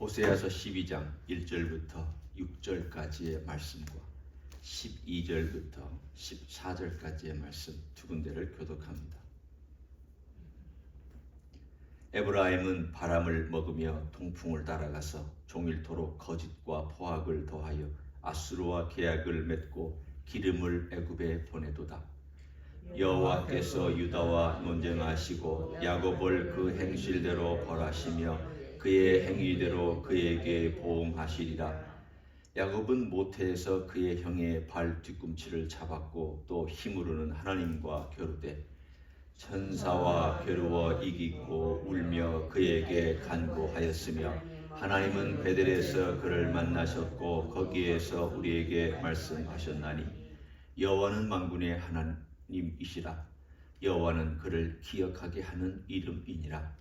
호세아서 12장 1절부터 6절까지의 말씀과 12절부터 14절까지의 말씀 두 군데를 교독합니다. 에브라임은 바람을 먹으며 통풍을 따라가서 종일토록 거짓과 포악을 더하여 아수르와 계약을 맺고 기름을 애굽에 보내도다. 여호와께서 유다와 논쟁하시고 야곱을 그 행실대로 벌하시며 그의 행위대로 그에게 보응하시리라. 야곱은 모태에서 그의 형의 발 뒤꿈치를 잡았고 또 힘으로는 하나님과 겨루되 천사와 겨루어 이기고 울며 그에게 간구하였으며 하나님은 베델에서 그를 만나셨고 거기에서 우리에게 말씀하셨나니 여호와는 만군의 하나님이시라. 여호와는 그를 기억하게 하는 이름이니라.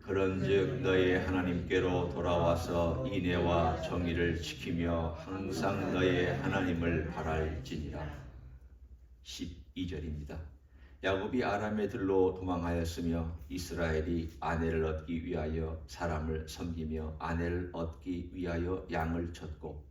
그런즉 너의 하나님께로 돌아와서 인애와 정의를 지키며 항상 너의 하나님을 바랄지니라. 12절입니다. 야곱이 아람에 들로 도망하였으며 이스라엘이 아내를 얻기 위하여 사람을 섬기며 아내를 얻기 위하여 양을 쳤고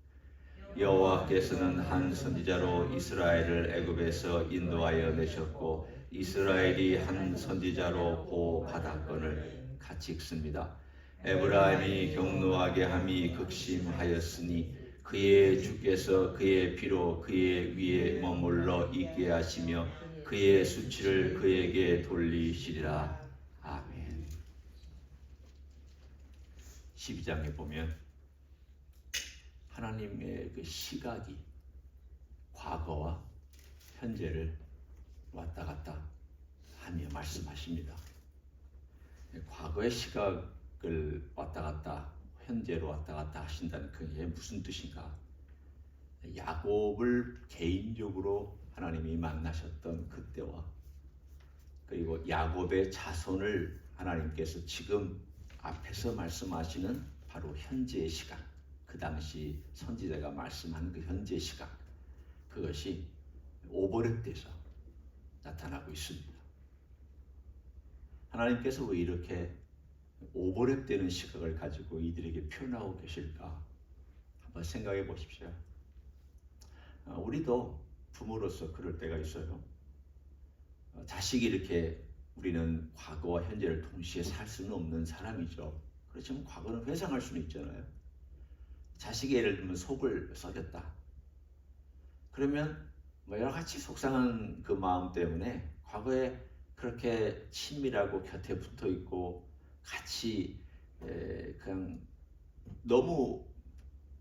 여호와께서는 한 선지자로 이스라엘을 애굽에서 인도하여 내셨고 이스라엘이 한 선지자로 보호받았거늘 같이 읽습니다. 에브라임이 경노하게 함이 극심하였으니 그의 주께서 그의 피로 그의 위에 머물러 있게 하시며 그의 수치를 그에게 돌리시리라. 아멘. 12장에 보면 하나님의 그 시각이 과거와 현재를 왔다 갔다 하며 말씀하십니다. 과거의 시각을 왔다 갔다 현재로 왔다 갔다 하신다는 그게 무슨 뜻인가? 야곱을 개인적으로 하나님이 만나셨던 그때와 그리고 야곱의 자손을 하나님께서 지금 앞에서 말씀하시는 바로 현재의 시각, 그 당시 선지자가 말씀하는 그 현재의 시각, 그것이 오버랩돼서 나타나고 있습니다. 하나님께서 왜 이렇게 오버랩되는 시각을 가지고 이들에게 표현하고 계실까? 한번 생각해 보십시오. 우리도 부모로서 그럴 때가 있어요. 자식이 이렇게 우리는 과거와 현재를 동시에 살 수는 없는 사람이죠. 그렇지만 과거는 회상할 수는 있잖아요. 자식이 예를 들면 속을 썩였다. 그러면 여러 가지 속상한 그 마음 때문에 과거에 그렇게 친밀하고 곁에 붙어 있고 같이 그냥 너무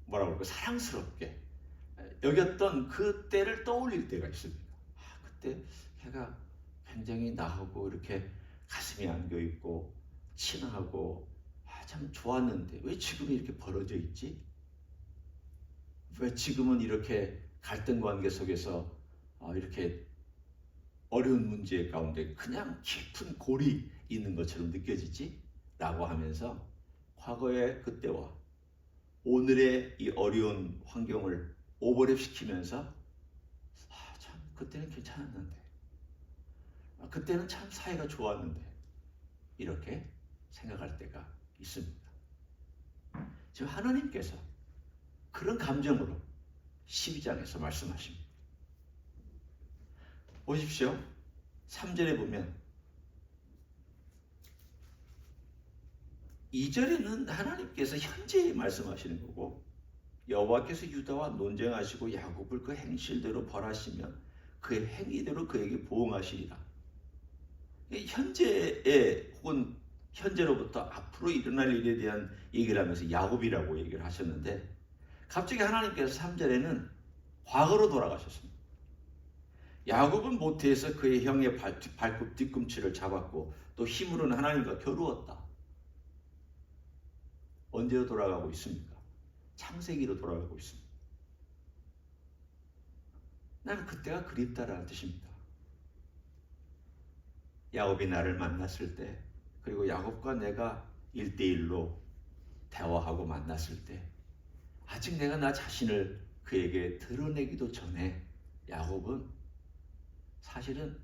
뭐라고 그럴까 사랑스럽게 여겼던 그 때를 떠올릴 때가 있습니다. 그때 걔가 굉장히 나하고 이렇게 가슴이 안겨 있고 친하고 참 좋았는데 왜 지금 이렇게 벌어져 있지? 왜 지금은 이렇게 갈등 관계 속에서 이렇게 어려운 문제 가운데 그냥 깊은 골이 있는 것처럼 느껴지지? 라고 하면서 과거의 그때와 오늘의 이 어려운 환경을 오버랩 시키면서 참 그때는 괜찮았는데 그때는 참 사이가 좋았는데 이렇게 생각할 때가 있습니다. 지금 하나님께서 그런 감정으로 12장에서 말씀하십니다. 보십시오. 3절에 보면 2절에는 하나님께서 현재에 말씀하시는 거고 여호와께서 유다와 논쟁하시고 야곱을 그 행실대로 벌하시며 그의 행위대로 그에게 보응하시리라. 현재에 혹은 현재로부터 앞으로 일어날 일에 대한 얘기를 하면서 야곱이라고 얘기를 하셨는데 갑자기 하나님께서 3절에는 과거로 돌아가셨습니다. 야곱은 모태에서 그의 형의 발굽 뒤꿈치를 잡았고 또 힘으로는 하나님과 겨루었다. 언제로 돌아가고 있습니까? 창세기로 돌아가고 있습니다. 나는 그때가 그립다라는 뜻입니다. 야곱이 나를 만났을 때 그리고 야곱과 내가 1대1로 대화하고 만났을 때 아직 내가 나 자신을 그에게 드러내기도 전에 야곱은 사실은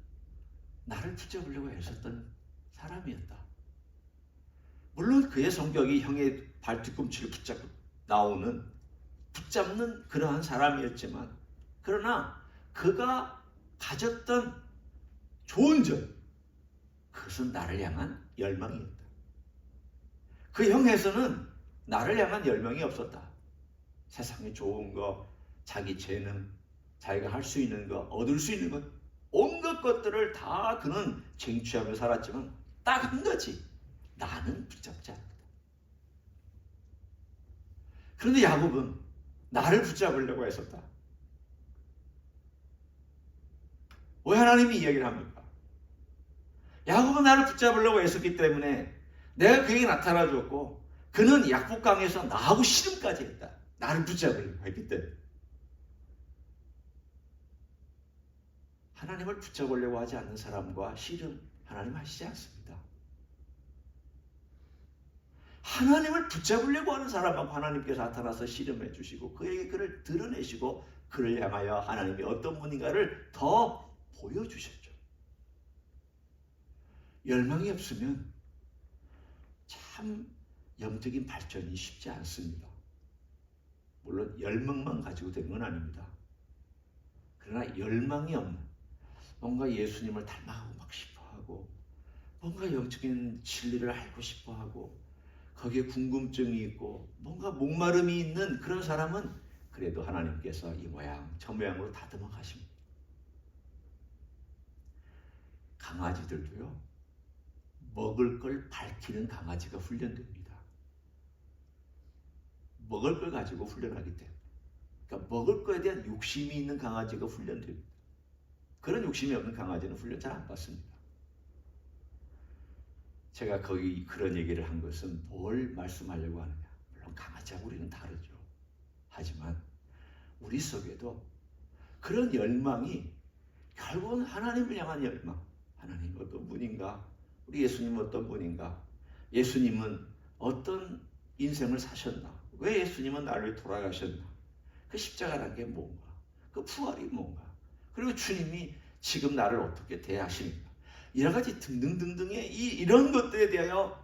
나를 붙잡으려고 애썼던 사람이었다. 물론 그의 성격이 형의 발뒤꿈치를 붙잡는 그러한 사람이었지만, 그러나 그가 가졌던 좋은 점, 그것은 나를 향한 열망이었다. 그 형에서는 나를 향한 열망이 없었다. 세상에 좋은 거, 자기 재능, 자기가 할 수 있는 거, 얻을 수 있는 것, 온갖 것들을 다 그는 쟁취하며 살았지만 딱 한 가지, 나는 붙잡지 않는다. 그런데 야곱은 나를 붙잡으려고 했었다. 왜 하나님이 이야기를 합니까? 야곱은 나를 붙잡으려고 했었기 때문에 내가 그에게 나타나 주었고, 그는 약복강에서 나하고 씨름까지 했다. 나를 붙잡으려고 했기 때문에. 하나님을 붙잡으려고 하지 않는 사람과 씨름 하나님 하시지 않습니다. 하나님을 붙잡으려고 하는 사람하고 하나님께서 나타나서 씨름해 주시고 그에게 그를 드러내시고 그를 향하여 하나님이 어떤 분인가를 더 보여주셨죠. 열망이 없으면 참 영적인 발전이 쉽지 않습니다. 물론 열망만 가지고 된 건 아닙니다. 그러나 열망이 없는, 뭔가 예수님을 닮아가고 막 싶어하고, 뭔가 영적인 진리를 알고 싶어하고, 거기에 궁금증이 있고 뭔가 목마름이 있는 그런 사람은 그래도 하나님께서 이 모양 저 모양으로 다듬어 가십니다. 강아지들도요, 먹을 걸 밝히는 강아지가 훈련됩니다. 먹을 걸 가지고 훈련하기 때문에. 그러니까 먹을 거에 대한 욕심이 있는 강아지가 훈련됩니다. 그런 욕심이 없는 강아지는 훈련 잘 안 받습니다. 제가 거기 그런 얘기를 한 것은 뭘 말씀하려고 하느냐. 물론 강아지하고 우리는 다르죠. 하지만 우리 속에도 그런 열망이 결국은 하나님을 향한 열망. 하나님 어떤 분인가? 우리 예수님 어떤 분인가? 예수님은 어떤 인생을 사셨나? 왜 예수님은 나를 위해 돌아가셨나? 그 십자가라는 게 뭔가? 그 부활이 뭔가? 그리고 주님이 지금 나를 어떻게 대하십니까? 여러 가지 등등등등의 이런 것들에 대하여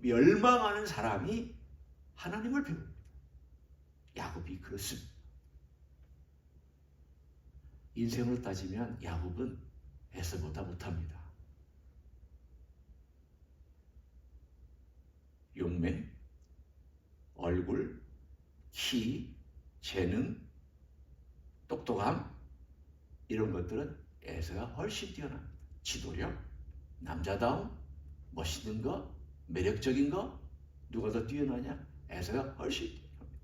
열망하는 사람이 하나님을 배웁니다. 야곱이 그렇습니다. 인생을 따지면 야곱은 에서보다 못합니다. 용맹, 얼굴, 키, 재능, 똑똑함, 이런 것들은 에서가 훨씬 뛰어납니다. 지도력, 남자다움, 멋있는 거, 매력적인 거, 누가 더 뛰어나냐? 에서가 훨씬 뛰어납니다.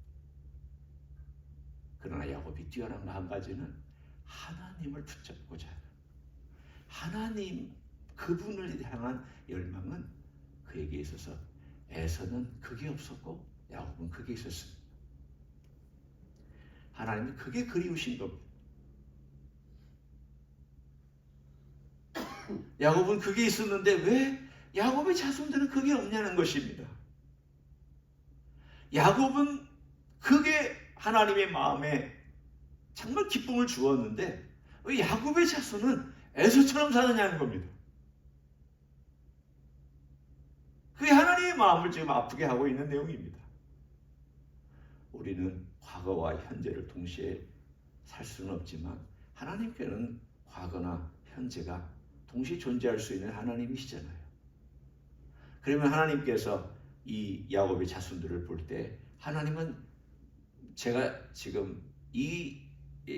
그러나 야곱이 뛰어난 한 가지는 하나님을 붙잡고자 하는, 하나님 그분을 향한 열망은 그에게 있어서 에서는 그게 없었고 야곱은 그게 있었습니다. 하나님이 그게 그리우신 겁니다. 야곱은 그게 있었는데 왜 야곱의 자손들은 그게 없냐는 것입니다. 야곱은 그게 하나님의 마음에 정말 기쁨을 주었는데 왜 야곱의 자손은 에서처럼 사느냐는 겁니다. 그게 하나님의 마음을 지금 아프게 하고 있는 내용입니다. 우리는 과거와 현재를 동시에 살 수는 없지만 하나님께는 과거나 현재가 동시에 존재할 수 있는 하나님이시잖아요. 그러면 하나님께서 이 야곱의 자손들을 볼 때 하나님은, 제가 지금 이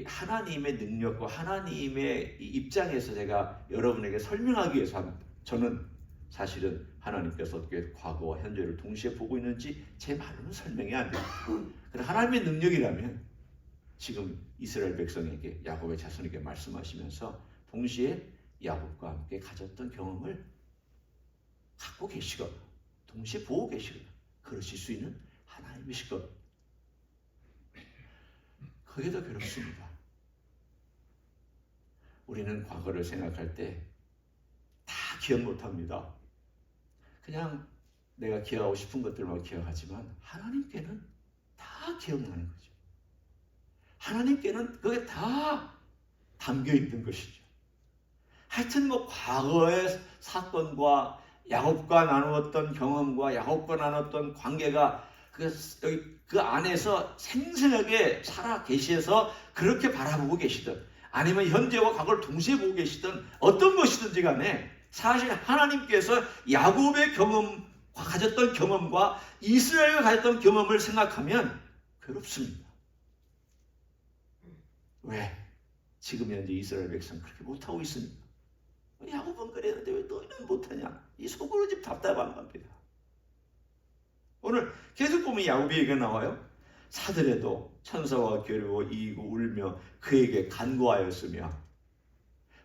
하나님의 능력과 하나님의 입장에서 제가 여러분에게 설명하기 위해서 합니다. 저는 사실은 하나님께서 어떻게 과거와 현재를 동시에 보고 있는지 제 말로는 설명이 안 됩니다. 그러나 하나님의 능력이라면 지금 이스라엘 백성에게, 야곱의 자손에게 말씀하시면서 동시에 야곱과 함께 가졌던 경험을 갖고 계시거나 동시에 보고 계시거나 그러실 수 있는 하나님이실 겁니다. 그게 더 괴롭습니다. 우리는 과거를 생각할 때 다 기억 못합니다. 그냥 내가 기억하고 싶은 것들만 기억하지만 하나님께는 다 기억나는 거죠. 하나님께는 그게 다 담겨 있는 것이죠. 하여튼 뭐 과거의 사건과 야곱과 나누었던 경험과 야곱과 나눴던 관계가 그 안에서 생생하게 살아 계셔서 그렇게 바라보고 계시든 아니면 현재와 과거를 동시에 보고 계시든 어떤 것이든지 간에 사실 하나님께서 야곱의 경험, 가졌던 경험과 이스라엘과 가졌던 경험을 생각하면 괴롭습니다. 왜? 지금 현재 이스라엘 백성 그렇게 못하고 있으니까. 야곱은 그랬는데 왜 너희는 못하냐? 이 속으로 좀 답답한 겁니다. 오늘 계속 보면 야곱이 얘기가 나와요. 사들에도 천사와 겨루어 이기고 울며 그에게 간구하였으며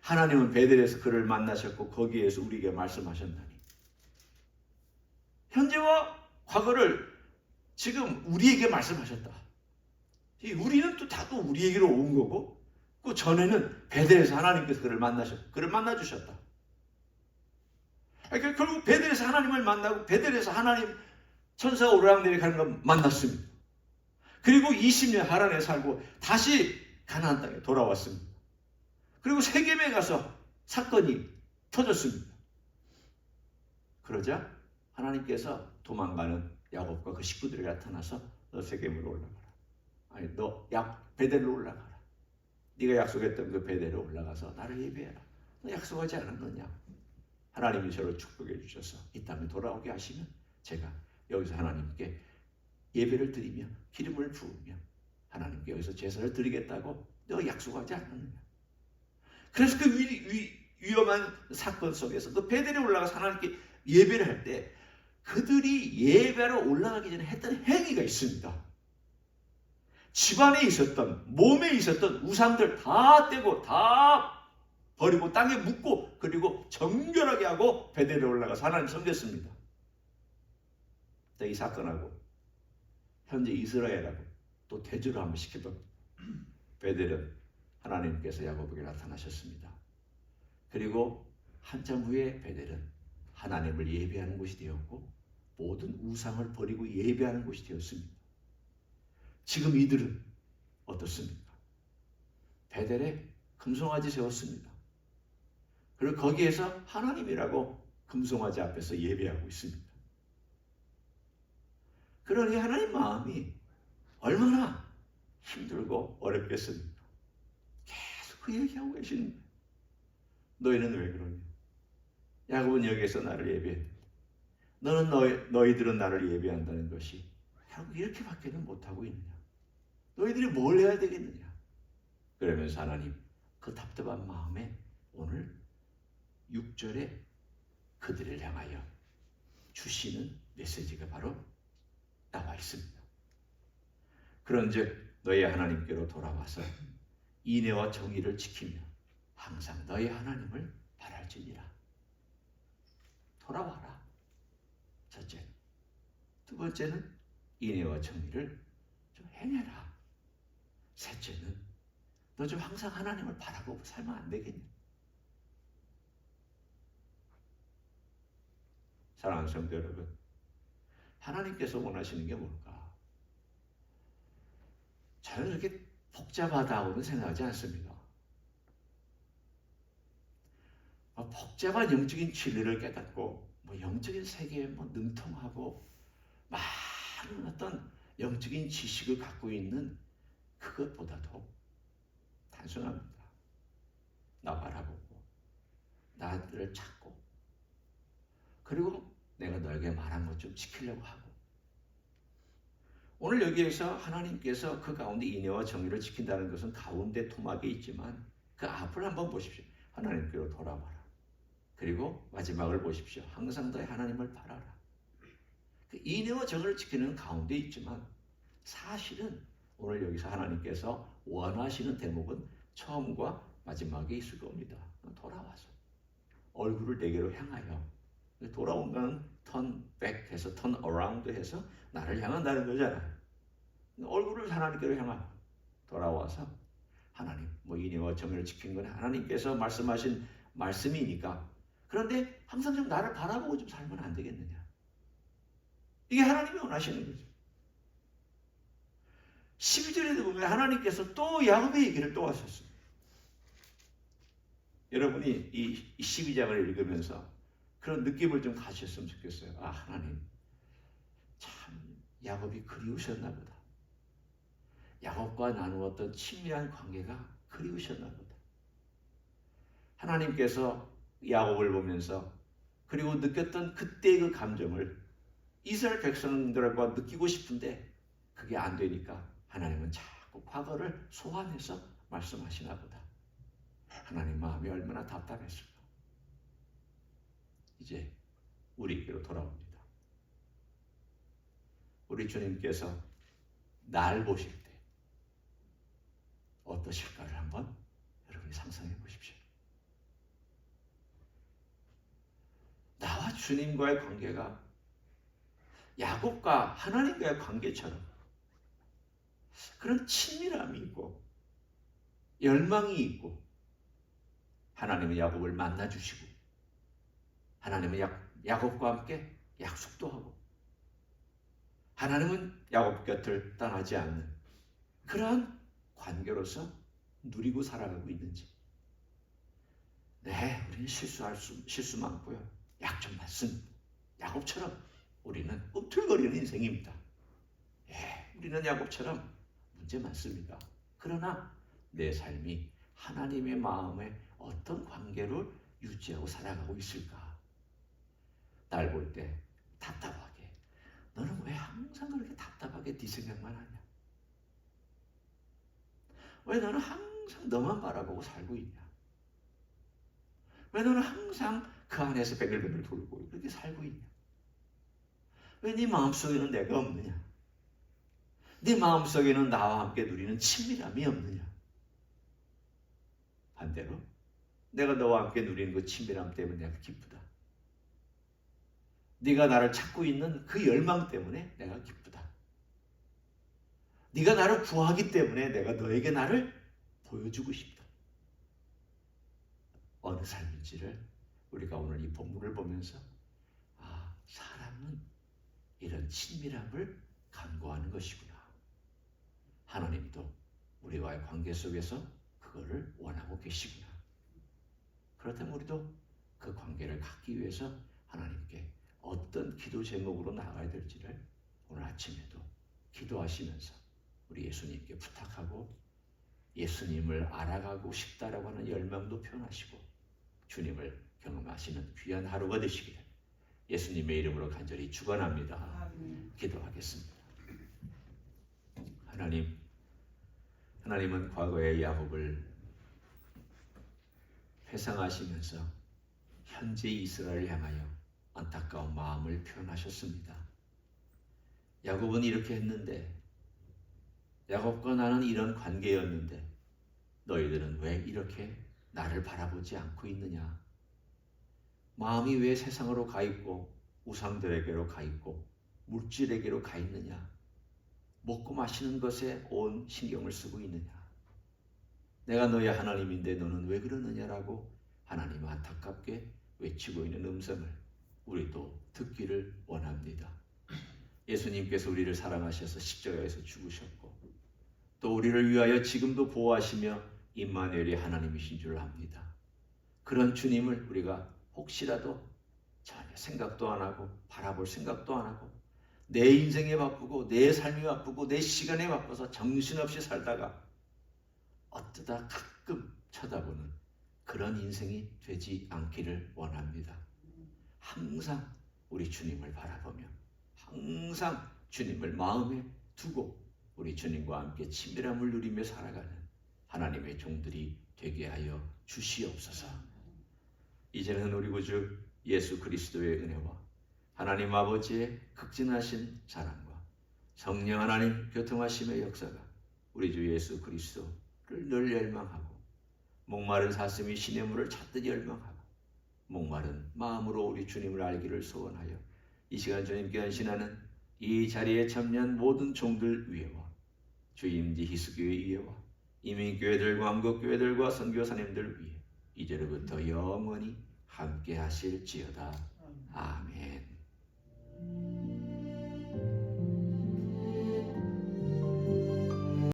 하나님은 베델에서 그를 만나셨고 거기에서 우리에게 말씀하셨나니. 현재와 과거를 지금 우리에게 말씀하셨다. 우리는 또 다 또 우리에게로 온 거고 그 전에는 베델에서 하나님께서 그를 만나셨고 그를 만나주셨다. 그러니까 결국 베델에서 하나님을 만나고 베델에서 하나님 천사가 오르락내리락 하는 걸 만났습니다. 그리고 20년 하란에 살고 다시 가나안 땅에 돌아왔습니다. 그리고 세겜에 가서 사건이 터졌습니다. 그러자 하나님께서 도망가는 야곱과 그 식구들이 나타나서 너 세겜으로 올라가라. 아니 너 베델로 올라가라. 네가 약속했던 그 베델로 올라가서 나를 예배해라. 너 약속하지 않았느냐? 하나님이 저를 축복해 주셔서 이 땅에 돌아오게 하시면 제가 여기서 하나님께 예배를 드리며 기름을 부으며 하나님께 여기서 제사를 드리겠다고 너 약속하지 않았느냐? 그래서 그 위험한 사건 속에서 그 베델에 올라가서 하나님께 예배를 할 때 그들이 예배하러 올라가기 전에 했던 행위가 있습니다. 집안에 있었던 몸에 있었던 우상들 다 떼고 다 버리고 땅에 묻고 그리고 정결하게 하고 베델에 올라가서 하나님 섬겼습니다. 이 사건하고 현재 이스라엘하고 또 대조를 한번 시켜본 베델은 하나님께서 야곱에게 나타나셨습니다. 그리고 한참 후에 베델은 하나님을 예배하는 곳이 되었고 모든 우상을 버리고 예배하는 곳이 되었습니다. 지금 이들은 어떻습니까? 베델에 금송아지 세웠습니다. 그리고 거기에서 하나님이라고 금송아지 앞에서 예배하고 있습니다. 그러니 하나님 마음이 얼마나 힘들고 어렵겠습니까? 계속 그 얘기하고 계시는 거예요. 너희는 왜 그러냐? 야곱은 여기에서 나를 예배했는데 너희들은 나를 예배한다는 것이 결국 이렇게밖에는 못하고 있느냐? 너희들이 뭘 해야 되겠느냐? 그러면서 하나님 그 답답한 마음에 오늘 6절에 그들을 향하여 주시는 메시지가 바로 나와 있습니다. 그런즉 너희 하나님께로 돌아와서 인애와 정의를 지키며 항상 너희 하나님을 바랄지니라. 돌아와라. 첫째. 두 번째는 인애와 정의를 좀 행해라. 셋째는 너 좀 항상 하나님을 바라보고 살면 안 되겠냐? 사랑하는 성도 여러분, 하나님께서 원하시는 게 뭘까? 저는 그렇게 복잡하다고는 생각하지 않습니다. 복잡한 영적인 진리를 깨닫고 영적인 세계에 능통하고 많은 어떤 영적인 지식을 갖고 있는 그것보다도 단순합니다. 나 바라보고 나를 찾고 그리고 내가 너에게 말한 것 좀 지키려고 하고 오늘 여기에서 하나님께서 그 가운데 인애와 정의를 지킨다는 것은 가운데 토막에 있지만 그 앞을 한번 보십시오. 하나님께로 돌아와라. 그리고 마지막을 보십시오. 항상 너의 하나님을 바라라. 그 인애와 정의를 지키는 가운데 있지만 사실은 오늘 여기서 하나님께서 원하시는 대목은 처음과 마지막에 있을 겁니다. 돌아와서 얼굴을 내게로 향하여 돌아온 건 turn back 해서 turn around 해서 나를 향한다는 거잖아요. 얼굴을 하나님께로 향하여 돌아와서 하나님 인애와 정의를 지키는 건 하나님께서 말씀하신 말씀이니까 그런데 항상 좀 나를 바라보고 좀 살면 안 되겠느냐? 이게 하나님이 원하시는 거죠. 12절에도 보면 하나님께서 또 야곱의 얘기를 또 하셨어요. 여러분이 이 12장을 읽으면서 그런 느낌을 좀 가셨으면 좋겠어요. 아, 하나님, 참 야곱이 그리우셨나 보다. 야곱과 나누었던 친밀한 관계가 그리우셨나 보다. 하나님께서 야곱을 보면서 그리고 느꼈던 그때의 그 감정을 이스라엘 백성들과 느끼고 싶은데 그게 안 되니까 하나님은 자꾸 과거를 소환해서 말씀하시나 보다. 하나님 마음이 얼마나 답답했을까. 이제 우리에게로 돌아옵니다. 우리 주님께서 날 보실 때 어떠실까를 한번 여러분이 상상해 보십시오. 나와 주님과의 관계가 야곱과 하나님과의 관계처럼 그런 친밀함이 있고 열망이 있고, 하나님은 야곱을 만나주시고 하나님은 야곱과 함께 약속도 하고 하나님은 야곱 곁을 떠나지 않는 그러한 관계로서 누리고 살아가고 있는지. 네, 우리는 실수 많고요, 약점 많습니다. 야곱처럼 우리는 꿈틀거리는 인생입니다. 예, 우리는 야곱처럼 문제 많습니다. 그러나 내 삶이 하나님의 마음에 어떤 관계를 유지하고 살아가고 있을까? 날 볼 때 답답하게, 너는 왜 항상 그렇게 답답하게 네 생각만 하냐? 왜 너는 항상 너만 바라보고 살고 있냐? 왜 너는 항상 그 안에서 뱅글뱅글 돌고 그렇게 살고 있냐? 왜 네 마음속에는 내가 없느냐? 네 마음속에는 나와 함께 누리는 친밀함이 없느냐? 반대로 내가 너와 함께 누리는 그 친밀함 때문에 내가 기쁘다. 네가 나를 찾고 있는 그 열망 때문에 내가 기쁘다. 네가 나를 구하기 때문에 내가 너에게 나를 보여주고 싶다. 어느 삶인지를 우리가 오늘 이 본문을 보면서, 아, 사람은 이런 친밀함을 간구하는 것이구나. 하나님도 우리와의 관계 속에서 그거를 원하고 계시구나. 그렇다면 우리도 그 관계를 갖기 위해서 하나님께 어떤 기도 제목으로 나가야 될지를 오늘 아침에도 기도하시면서 우리 예수님께 부탁하고, 예수님을 알아가고 싶다라고 하는 열망도 표현하시고 주님을 경험하시는 귀한 하루가 되시기를 예수님의 이름으로 간절히 축원합니다. 기도하겠습니다. 하나님은 과거의 야곱을 회상하시면서 현재 이스라엘을 향하여 안타까운 마음을 표현하셨습니다. 야곱은 이렇게 했는데, 야곱과 나는 이런 관계였는데 너희들은 왜 이렇게 나를 바라보지 않고 있느냐? 마음이 왜 세상으로 가 있고 우상들에게로 가 있고 물질에게로 가 있느냐? 먹고 마시는 것에 온 신경을 쓰고 있느냐? 내가 너의 하나님인데 너는 왜 그러느냐라고 하나님 안타깝게 외치고 있는 음성을 우리도 듣기를 원합니다. 예수님께서 우리를 사랑하셔서 십자가에서 죽으셨고 또 우리를 위하여 지금도 보호하시며 임마누엘이 하나님이신 줄 압니다. 그런 주님을 우리가 혹시라도 전혀 생각도 안 하고 바라볼 생각도 안 하고 내 인생에 바쁘고 내 삶이 바쁘고 내 시간에 바빠서 정신없이 살다가 어쩌다 가끔 쳐다보는 그런 인생이 되지 않기를 원합니다. 항상 우리 주님을 바라보며 항상 주님을 마음에 두고 우리 주님과 함께 친밀함을 누리며 살아가는 하나님의 종들이 되게 하여 주시옵소서. 이제는 우리 구주 예수 그리스도의 은혜와 하나님 아버지의 극진하신 사랑과 성령 하나님 교통하심의 역사가 우리 주 예수 그리스도를 늘 열망하고 목마른 사슴이 신의 물을 찾듯 열망하고 목마른 마음으로 우리 주님을 알기를 소원하여 이 시간 주님께 헌신하는 이 자리에 참여한 모든 종들 위에와 주임지 희수교회 위에와 이민교회들과 한국교회들과 선교사님들 위에 이제로부터 영원히 함께 하실지어다. 아멘.